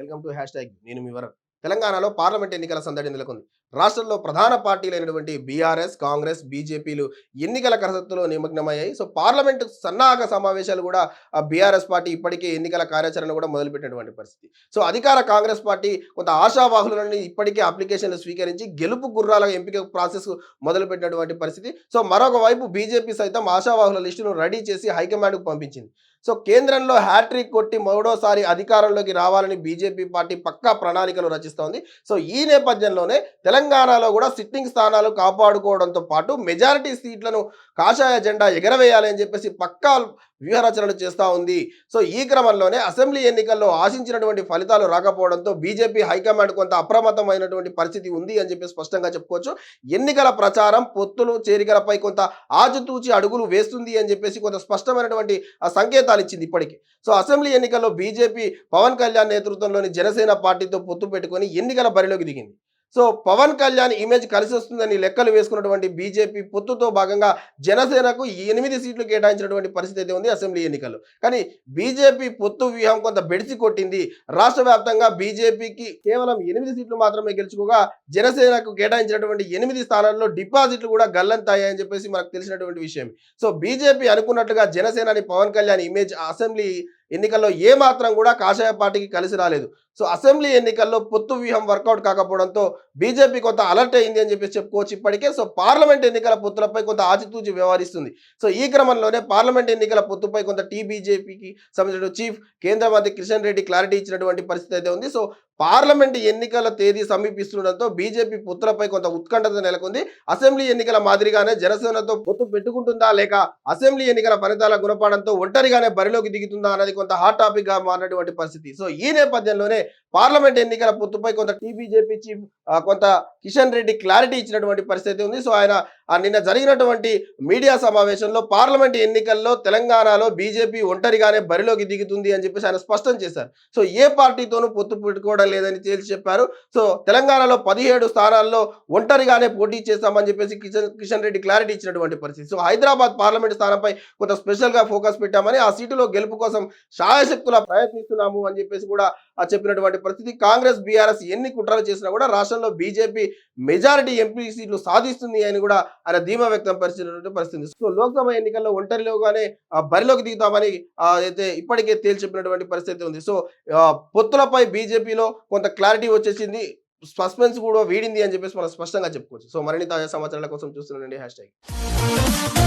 Welcome to hash tag నేను మీ వరం. తెలంగాణలో పార్లమెంట్ ఎన్నికల సందడి నెలకొంది. రాష్ట్రంలో ప్రధాన పార్టీలైనటువంటి బీఆర్ఎస్, కాంగ్రెస్, బీజేపీలు ఎన్నికల కసరత్తులో నిమగ్నమయ్యాయి. సో పార్లమెంట్ సన్నాహక సమావేశాలు కూడా బీఆర్ఎస్ పార్టీ ఇప్పటికే ఎన్నికల కార్యాచరణ కూడా మొదలుపెట్టినటువంటి పరిస్థితి. సో అధికార కాంగ్రెస్ పార్టీ కొంత ఆశావాహులని ఇప్పటికే అప్లికేషన్లు స్వీకరించి గెలుపు గుర్రాల ఎంపిక ప్రాసెస్ మొదలుపెట్టినటువంటి పరిస్థితి. సో మరొక వైపు బీజేపీ సైతం ఆశావాహుల లిస్టును రెడీ చేసి హైకమాండ్కు పంపించింది. సో కేంద్రంలో హ్యాట్రిక్ కొట్టి మూడోసారి అధికారంలోకి రావాలని బీజేపీ పార్టీ పక్కా ప్రణాళికలు రచిస్తోంది. సో ఈ నేపథ్యంలోనే తెలంగాణలో కూడా సిట్టింగ్ స్థానాలు కాపాడుకోవడంతో పాటు మెజారిటీ సీట్లను కాషాయ జెండా ఎగరవేయాలి అని చెప్పేసి పక్కా వ్యూహరచనలు చేస్తూ ఉంది. సో ఈ క్రమంలోనే అసెంబ్లీ ఎన్నికల్లో ఆశించినటువంటి ఫలితాలు రాకపోవడంతో బీజేపీ హైకమాండ్ కొంత అప్రమత్తమైనటువంటి పరిస్థితి ఉంది అని చెప్పి స్పష్టంగా చెప్పుకోవచ్చు. ఎన్నికల ప్రచారం, పొత్తులు, చేరికలపై కొంత ఆచితూచి అడుగులు వేస్తుంది అని చెప్పేసి కొంత స్పష్టమైనటువంటి సంకేతాలు ఇచ్చింది ఇప్పటికీ. సో అసెంబ్లీ ఎన్నికల్లో బీజేపీ పవన్ కళ్యాణ్ నేతృత్వంలోని జనసేన పార్టీతో పొత్తు పెట్టుకొని ఎన్నికల బరిలోకి దిగింది. సో పవన్ కళ్యాణ్ ఇమేజ్ కలిసి వస్తుందని లెక్కలు వేసుకున్నటువంటి బీజేపీ పొత్తుతో భాగంగా జనసేనకు 8 సీట్లు కేటాయించినటువంటి పరిస్థితి అయితే ఉంది అసెంబ్లీ ఎన్నికల్లో. కానీ బీజేపీ పొత్తు వ్యూహం కొంత బెడిసి కొట్టింది. రాష్ట్ర వ్యాప్తంగా బీజేపీకి కేవలం 8 సీట్లు మాత్రమే గెలుచుకోగా జనసేనకు కేటాయించినటువంటి 8 స్థానాల్లో డిపాజిట్లు కూడా గల్లంతాయని చెప్పేసి మనకు తెలిసినటువంటి విషయం. సో బీజేపీ అనుకున్నట్లుగా జనసేనని పవన్ కళ్యాణ్ ఇమేజ్ అసెంబ్లీ ఎన్నికల్లో ఏ మాత్రం కూడా కాషాయ పార్టీకి కలిసి రాలేదు. సో అసెంబ్లీ ఎన్నికల్లో పొత్తు వ్యూహం వర్కౌట్ కాకపోవడంతో బీజేపీ కొంత అలర్ట్ అయింది అని చెప్పి చెప్పుకోవచ్చు ఇప్పటికే. సో పార్లమెంట్ ఎన్నికల పొత్తులపై కొంత ఆచితూచి వ్యవహరిస్తుంది. సో ఈ క్రమంలోనే పార్లమెంట్ ఎన్నికల పొత్తుపై కొంత బీజేపీకి సంబంధించిన చీఫ్ కేంద్ర మంత్రి కిషన్ రెడ్డి క్లారిటీ ఇచ్చినటువంటి పరిస్థితి అయితే ఉంది. సో పార్లమెంట్ ఎన్నికల తేదీ సమీపిస్తుండటంతో బీజేపీ పొత్తులపై కొంత ఉత్కంఠత నెలకొంది. అసెంబ్లీ ఎన్నికల మాదిరిగానే జనసేనతో పొత్తు పెట్టుకుంటుందా లేక అసెంబ్లీ ఎన్నికల ఫలితాల గుణపాడంతో ఒంటరిగానే బరిలోకి దిగుతుందా అనేది కొంత హాట్ టాపిక్ గా మారినటువంటి పరిస్థితి. సో ఈ నేపథ్యంలోనే పార్లమెంట్ ఎన్నికల పొత్తుపై కొంత బీజేపీ చీఫ్ కొంత కిషన్ రెడ్డి క్లారిటీ ఇచ్చినటువంటి పరిస్థితి ఉంది. సో ఆయన నిన్న జరిగినటువంటి మీడియా సమావేశంలో పార్లమెంట్ ఎన్నికల్లో తెలంగాణలో బీజేపీ ఒంటరిగానే బరిలోకి దిగుతుంది అని చెప్పేసి ఆయన స్పష్టం చేశారు. సో ఏ పార్టీతోనూ పొత్తు పెట్టుకోవడం లేదని తేల్చి చెప్పారు. సో తెలంగాణలో 17 స్థానాల్లో ఒంటరిగానే పోటీ చేస్తామని చెప్పేసి కిషన్ రెడ్డి క్లారిటీ ఇచ్చినటువంటి పరిస్థితి. సో హైదరాబాద్ పార్లమెంట్ స్థానంపై కొంత స్పెషల్ గా ఫోకస్ పెట్టామని, ఆ సీటులో గెలుపు కోసం శాయశక్తులా ప్రయత్నిస్తున్నాము అని చెప్పేసి కూడా చెప్పినటువంటి పరిస్థితి. కాంగ్రెస్, బీఆర్ఎస్ ఎన్ని కుట్రలు చేసినా కూడా రాష్ట్రంలో బీజేపీ మెజారిటీ ఎంపీ సీట్లు సాధిస్తుంది అని కూడా ఆయన ధీమా వ్యక్తం పరిచినటువంటి పరిస్థితి. సో లోక్సభ ఎన్నికల్లో ఒంటరిలోగానే బరిలోకి దిగుతామని అయితే ఇప్పటికే తేల్చి చెప్పినటువంటి పరిస్థితి ఉంది. సో పొత్తులపై బీజేపీలో కొంత క్లారిటీ వచ్చేసింది, సస్పెన్స్ కూడా వీడింది అని చెప్పేసి మనం స్పష్టంగా చెప్పుకోవచ్చు. సో మరిన్ని తాజా సమాచారాల కోసం చూస్తున్నానండి హ్యాష్ ట్యాగ్.